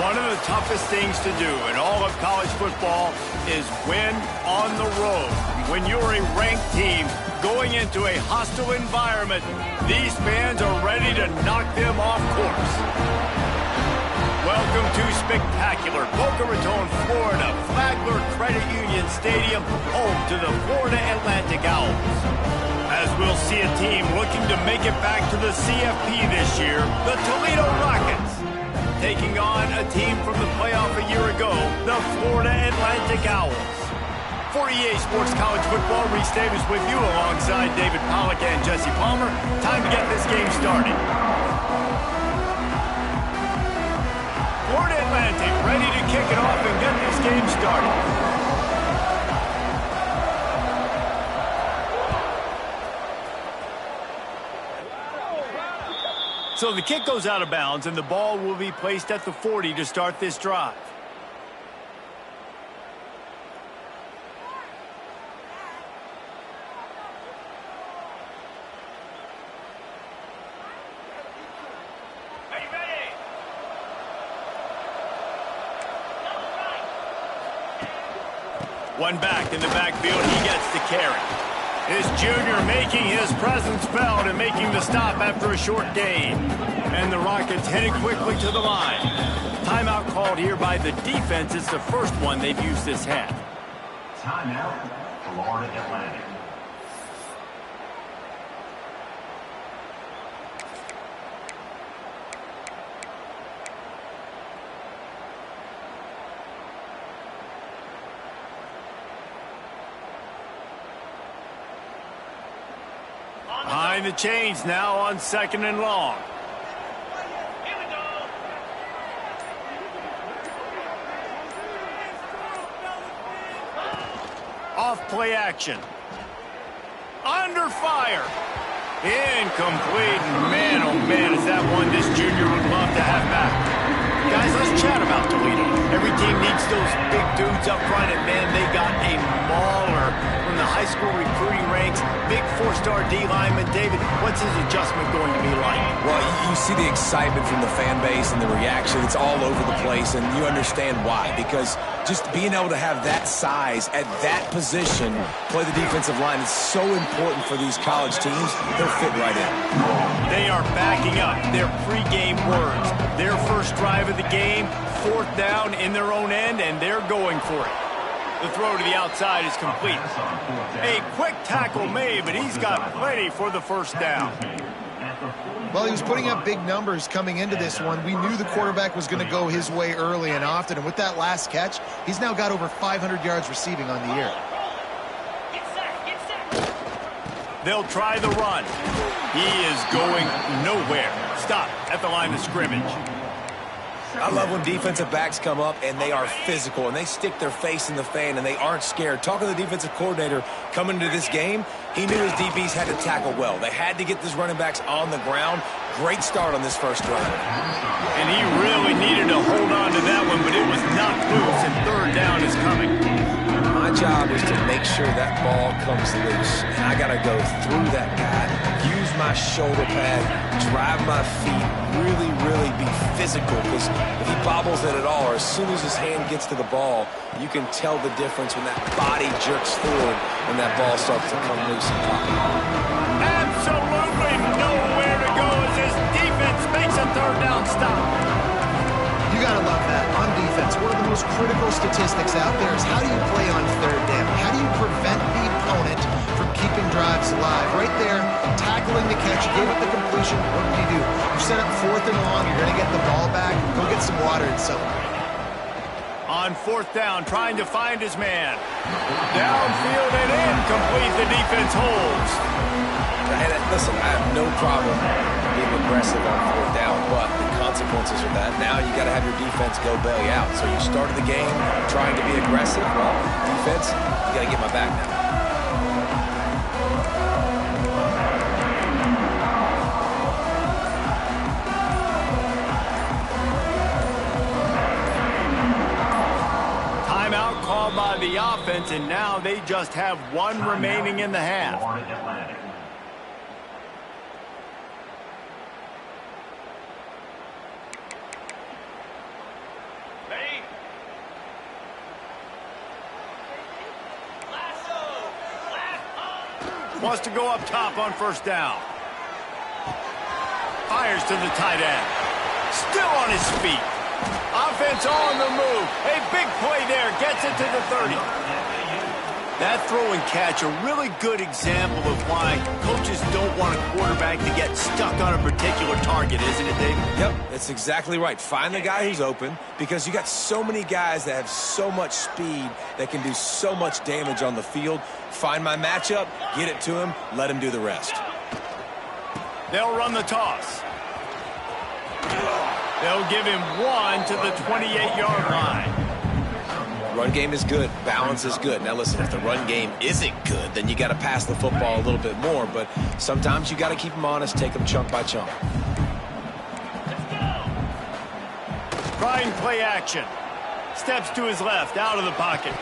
One of the toughest things to do in all of college football is win on the road. When you're a ranked team going into a hostile environment, these fans are ready to knock them off course. Welcome to spectacular Boca Raton, Florida, Flagler Credit Union Stadium, home to the Florida Atlantic Owls. As we'll see a team looking to make it back to the CFP this year, the Toledo Rockets, taking on a team from the playoff a year ago, the Florida Atlantic Owls. For EA Sports College Football, Reese Davis with you alongside David Pollack and Jesse Palmer. Time to get this game started. Florida Atlantic ready to kick it off and get this game started. So the kick goes out of bounds, and the ball will be placed at the 40 to start this drive. One back in the backfield, he gets the carry. This junior making his presence felt and making the stop after a short gain. And the Rockets headed quickly to the line. Timeout called here by the defense. It's the first one they've used this half. Timeout, Florida Atlantic. Behind the chains now on 2nd and long. Off play action. Under fire. Incomplete. Man, oh man, is that one this junior would love to have back. Guys, let's chat about Toledo. Every team needs those big dudes up front, and man, they got a mauler from the high school recruiting ranks. Big 4-star D lineman. David, what's his adjustment going to be like? Well, you see the excitement from the fan base and the reaction. It's all over the place, and you understand why. Because just being able to have that size at that position, play the defensive line, is so important for these college teams. They'll fit right in. They are backing up their pregame words. Their first drive of the game, 4th down in their own end, and they're going for it. The throw to the outside is complete. A quick tackle made, but he's got plenty for the first down. Well, he was putting up big numbers coming into this one. We knew the quarterback was going to go his way early and often, and with that last catch, he's now got over 500 yards receiving on the year. They'll try the run. He is going nowhere. Stop at the line of scrimmage. I love when defensive backs come up and they are physical and they stick their face in the fan and they aren't scared. Talking to the defensive coordinator coming into this game, he knew his DBs had to tackle well. They had to get these running backs on the ground. Great start on this first drive. And he really needed to hold on to that one, but it was not loose, and 3rd down is coming. My job is to make sure that ball comes loose. And I got to go through that guy, use my shoulder pad, drive my feet, really be physical. Because if he bobbles it at all, or as soon as his hand gets to the ball, you can tell the difference when that body jerks forward when that ball starts to come loose and pop. Absolutely nowhere to go as this defense makes a 3rd down stop. You got to love that. On defense, one of the most critical statistics out there is how do you play on 3rd down? How do you prevent the opponent from keeping drives alive? Right there, tackling the catch, you gave up the completion. What do? You set up 4th and long, you're going to get the ball back. Go get some water and celebrate. On 4th down, trying to find his man. Downfield and incomplete. The defense holds. And listen, I have no problem being aggressive on 4th down, but the consequences of that, now you got to have your defense go bail you out. So you started the game trying to be aggressive. Well, defense, you got to get my back now. Timeout called by the offense, and now they just have one remaining in the half. Wants to go up top on first down. Fires to the tight end. Still on his feet. Offense on the move. A big play there. Gets it to the 30. That throw and catch, a really good example of why coaches don't want a quarterback to get stuck on a particular target, isn't it, Dave? Yep, that's exactly right. Find the guy who's open, because you got so many guys that have so much speed that can do so much damage on the field. Find my matchup, get it to him, let him do the rest. They'll run the toss. They'll give him 1 to the 28-yard line. Run game is good. Balance is good. Now, listen, if the run game isn't good, then you got to pass the football a little bit more. But sometimes you got to keep them honest, take them chunk by chunk. Trying play action. Steps to his left, out of the pocket.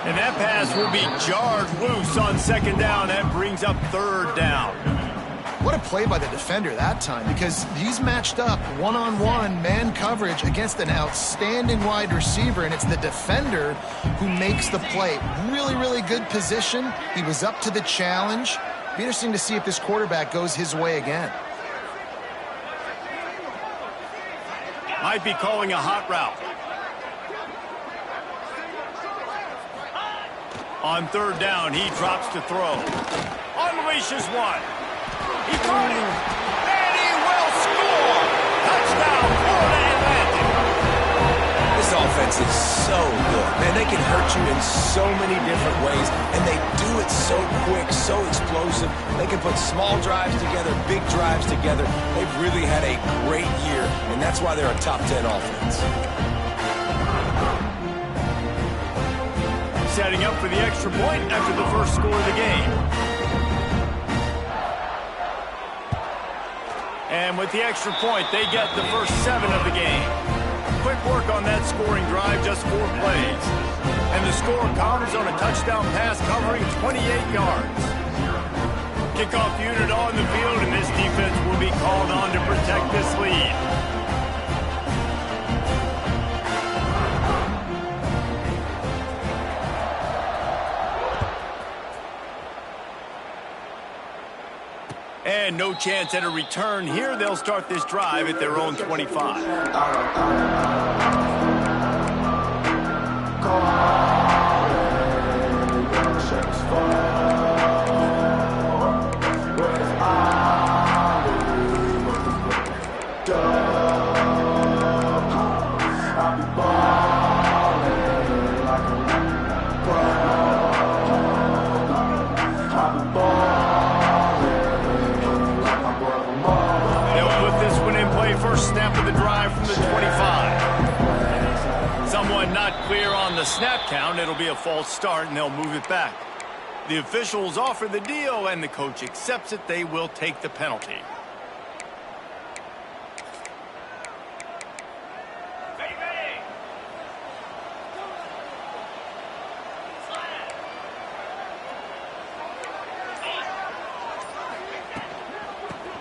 And that pass will be jarred loose on second down. That brings up third down. What a play by the defender that time, because he's matched up one-on-one man coverage against an outstanding wide receiver, and it's the defender who makes the play. Really, really good position. He was up to the challenge. Be interesting to see if this quarterback goes his way again. Might be calling a hot route. On third down, he drops to throw. Unleashes one. He caught him, and he will score! Touchdown, Florida Atlantic! This offense is so good. Man, they can hurt you in so many different ways, and they do it so quick, so explosive. They can put small drives together, big drives together. They've really had a great year, and that's why they're a top 10 offense. Setting up for the extra point after the first score of the game. And with the extra point, they get the first 7 of the game. Quick work on that scoring drive, just 4 plays. And the score comes on a touchdown pass covering 28 yards. Kickoff unit on the field, and this defense will be called on to protect this lead. And no chance at a return here. They'll start this drive at their own 25. First snap of the drive from the 25. Someone not clear on the snap count. It'll be a false start, and they'll move it back. The officials offer the deal, and the coach accepts it. They will take the penalty.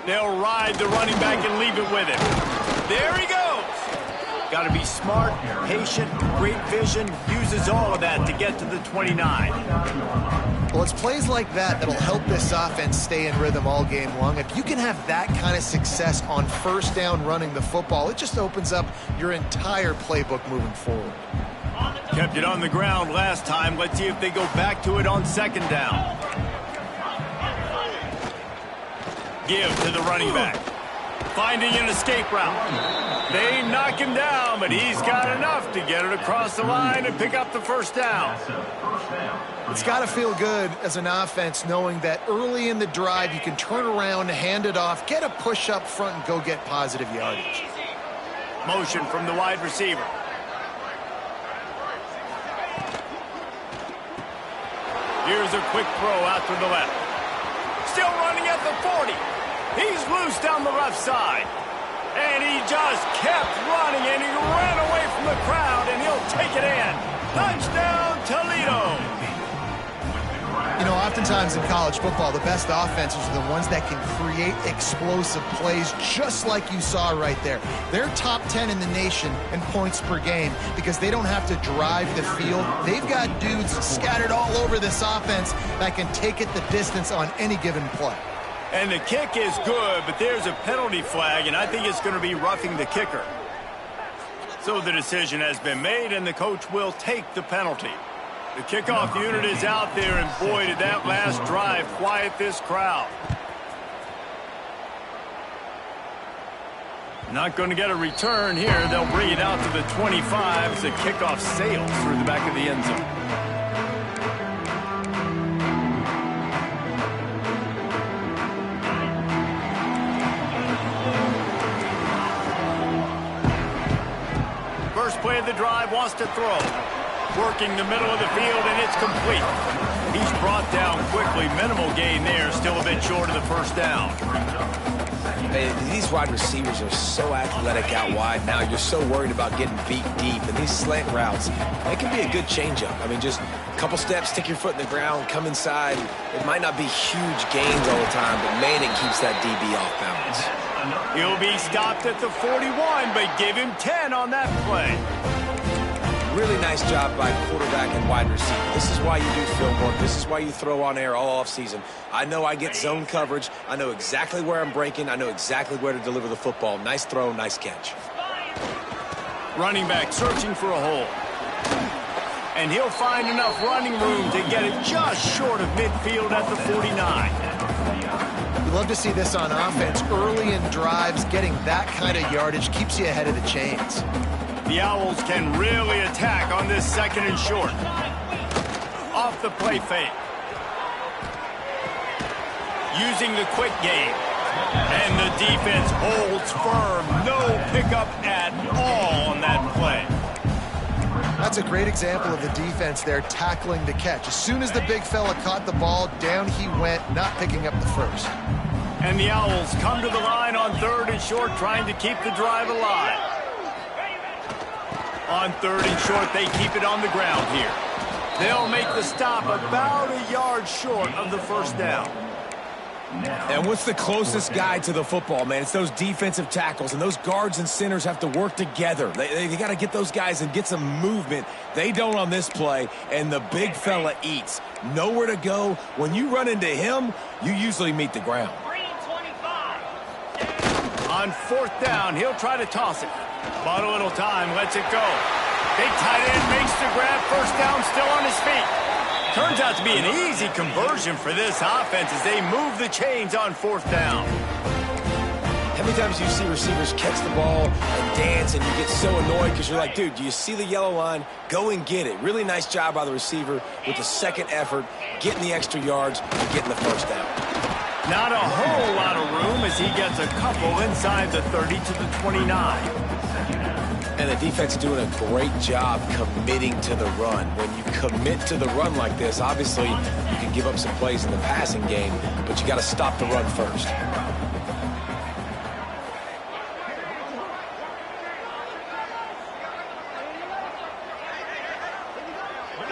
They'll ride the running back and leave it with him. There he goes. Got to be smart, patient, great vision. Uses all of that to get to the 29. Well, it's plays like that that'll help this offense stay in rhythm all game long. If you can have that kind of success on first down running the football, it just opens up your entire playbook moving forward. Kept it on the ground last time. Let's see if they go back to it on second down. Give to the running back. Finding an escape route. They knock him down, but he's got enough to get it across the line and pick up the first down. It's got to feel good as an offense knowing that early in the drive you can turn around, hand it off, get a push up front, and go get positive yardage. Motion from the wide receiver. Here's a quick throw out to the left. Still running at the 40. He's loose down the left side. And he just kept running, and he ran away from the crowd, and he'll take it in. Touchdown, Toledo. You know, Oftentimes in college football, the best offenses are the ones that can create explosive plays, just like you saw right there. They're top 10 in the nation in points per game because they don't have to drive the field. They've got dudes scattered all over this offense that can take it the distance on any given play. And the kick is good, but there's a penalty flag, and I think it's going to be roughing the kicker. So the decision has been made, and the coach will take the penalty. The kickoff unit is out there, and boy, did that last drive quiet this crowd. Not going to get a return here. They'll bring it out to the 25 as the kickoff sails through the back of the end zone. First play of the drive, wants to throw. Working the middle of the field, and it's complete. He's brought down quickly. Minimal gain there, still a bit short of the first down. Hey, these wide receivers are so athletic out wide now. You're so worried about getting beat deep. And these slant routes, they can be a good changeup. I mean, just a couple steps, stick your foot in the ground, come inside. It might not be huge gains all the time, but, man, it keeps that DB off balance. He'll be stopped at the 41, but give him 10 on that play. Really nice job by quarterback and wide receiver. This is why you do film work. This is why you throw on air all offseason. I know I get zone coverage. I know exactly where I'm breaking. I know exactly where to deliver the football. Nice throw, nice catch. Running back searching for a hole. And he'll find enough running room to get it just short of midfield at the 49. We love to see this on offense. Early in drives, getting that kind of yardage keeps you ahead of the chains. The Owls can really attack on this second and short. Off the play fake. Using the quick game. And the defense holds firm. No pickup at all on that play. That's a great example of the defense there tackling the catch. As soon as the big fella caught the ball, down he went, not picking up the first. And the Owls come to the line on third and short, trying to keep the drive alive. On third and short, they keep it on the ground here. They'll make the stop about a yard short of the first down. And what's the closest guy to the football, man? It's those defensive tackles, and those guards and centers have to work together. They got to get those guys and get some movement. They don't on this play, and the big fella eats. Nowhere to go. When you run into him, you usually meet the ground. On fourth down, he'll try to toss it. But a little time, lets it go. Big tight end makes the grab, first down, still on his feet. Turns out to be an easy conversion for this offense as they move the chains on fourth down. How many times do you see receivers catch the ball and dance and you get so annoyed because you're like, dude, do you see the yellow line? Go and get it. Really nice job by the receiver with the second effort, getting the extra yards and getting the first down. Not a whole lot of room as he gets a couple inside the 30 to the 29. And the defense is doing a great job committing to the run. When you commit to the run like this, obviously you can give up some plays in the passing game, but you got to stop the run first.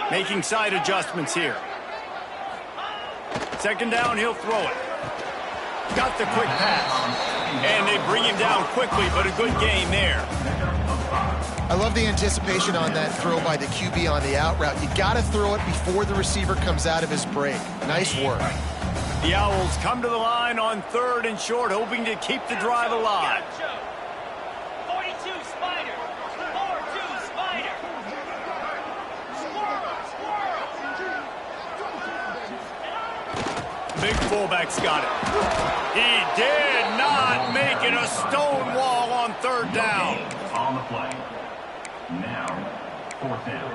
Making side adjustments here. Second down, he'll throw it. Got the quick pass. And they bring him down quickly, but a good gain there. I love the anticipation on that throw by the QB on the out route. You got to throw it before the receiver comes out of his break. Nice work. The Owls come to the line on third and short, hoping to keep the drive alive. 42 Spider. 4-2 Spider. Big fullback's got it. He did not make it a stone wall on third down. On the play. Now, fourth down.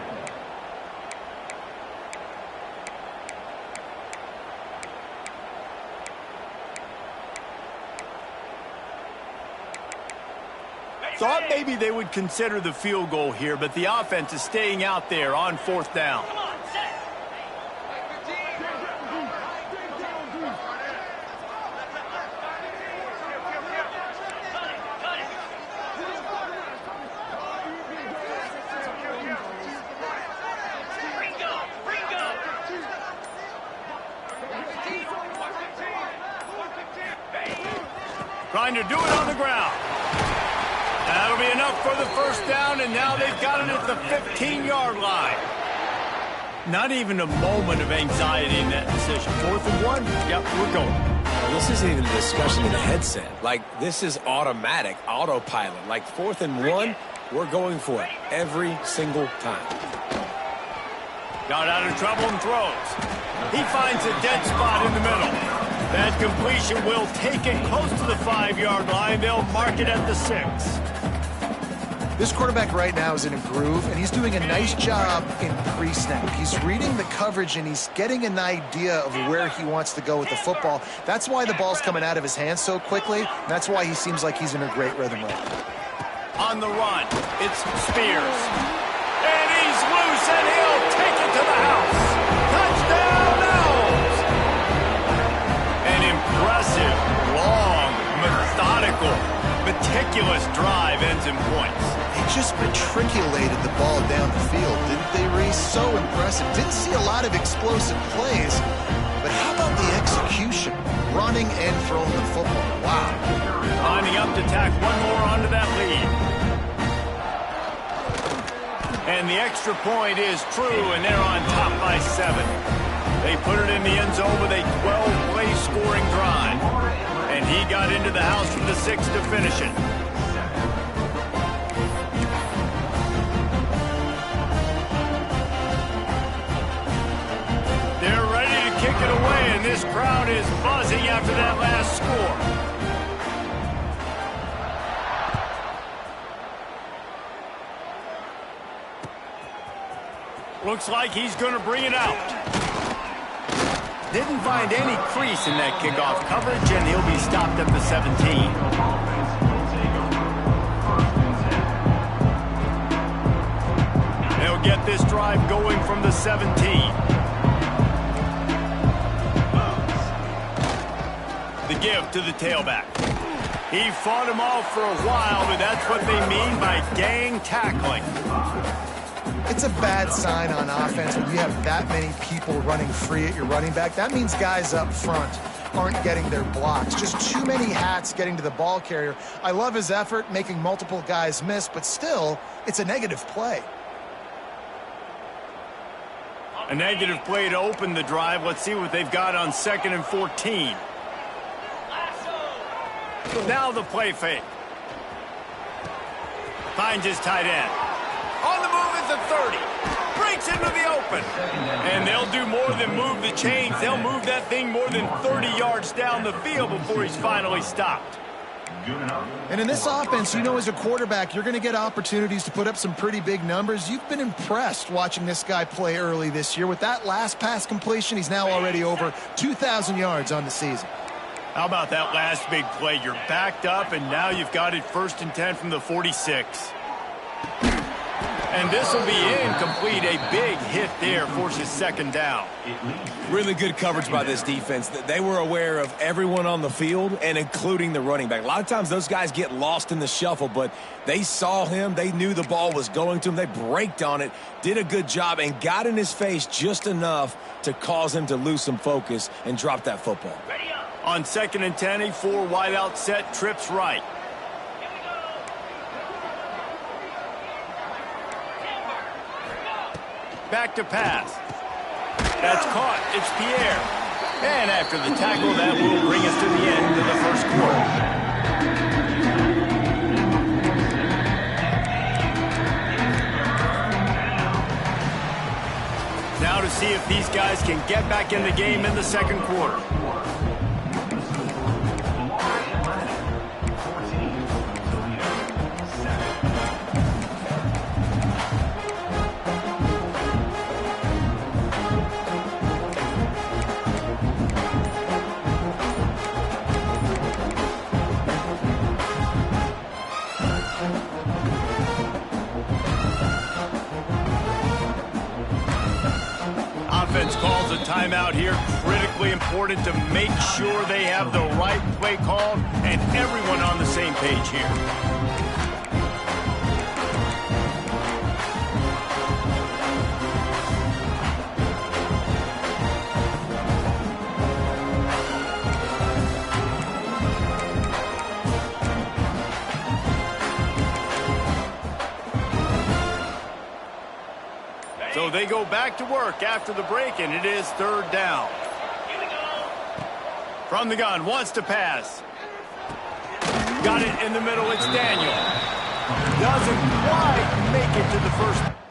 Thought maybe they would consider the field goal here, but the offense is staying out there on fourth down. Come on, set. Trying to do it on the ground. That'll be enough for the first down, and now they've got it at the 15-yard line. Not even a moment of anxiety in that decision. 4th and 1, yep, we're going. Well, this isn't even a discussion in the headset. Like, this is automatic, autopilot. Like, 4th and 1, we're going for it every single time. Got out of trouble and throws. He finds a dead spot in the middle. That completion will take it close to the 5-yard line. They'll mark it at the 6. This quarterback right now is in a groove, and he's doing a nice job in pre-snap. He's reading the coverage, and he's getting an idea of where he wants to go with the football. That's why the ball's coming out of his hands so quickly, and that's why he seems like he's in a great rhythm right now. On the run, it's Spears. And he's loose, and he'll take it to the house. Touchdown, Owls! An impressive, long, methodical, meticulous drive ends in points. They just matriculated the ball down the field, didn't they, Reese? So impressive. Didn't see a lot of explosive plays, but how about the execution? Running and throwing the football. Wow. Lining up to tack one more onto that lead. And the extra point is true, and they're on top by 7. They put it in the end zone with a 12-play scoring drive. And he got into the house from the 6 to finish it. They're ready to kick it away, and this crowd is buzzing after that last score. Looks like he's going to bring it out. Didn't find any crease in that kickoff coverage, and he'll be stopped at the 17. They'll get this drive going from the 17. The give to the tailback. He fought him off for a while, but that's what they mean by gang tackling. It's a bad sign on offense when you have that many people running free at your running back. That means guys up front aren't getting their blocks. Just too many hats getting to the ball carrier. I love his effort, making multiple guys miss, but still, it's a negative play. A negative play to open the drive. Let's see what they've got on 2nd and 14. Now the play fake. Finds his tight end. On the move is the 30. Breaks into the open. And they'll do more than move the chains. They'll move that thing more than 30 yards down the field before he's finally stopped. And in this offense, you know, as a quarterback, you're going to get opportunities to put up some pretty big numbers. You've been impressed watching this guy play early this year. With that last pass completion, he's now already over 2,000 yards on the season. How about that last big play? You're backed up, and now you've got it 1st and 10 from the 46. And this will be incomplete. A big hit there forces 2nd down. Really good coverage by this defense. They were aware of everyone on the field, and including the running back. A lot of times those guys get lost in the shuffle, but they saw him. They knew the ball was going to him. They braked on it, did a good job, and got in his face just enough to cause him to lose some focus and drop that football. On 2nd and 10, a 4 wide out set, trips right. Back to pass. That's caught. It's Pierre. And after the tackle, that will bring us to the end of the first quarter. Now to see if these guys can get back in the game in the 2nd quarter. Calls a timeout here, critically important to make sure they have the right play called and everyone on the same page here. So they go back to work after the break, and it is third down. Here we go. From the gun, wants to pass. Got it in the middle, it's Daniel. Doesn't quite make it to the first.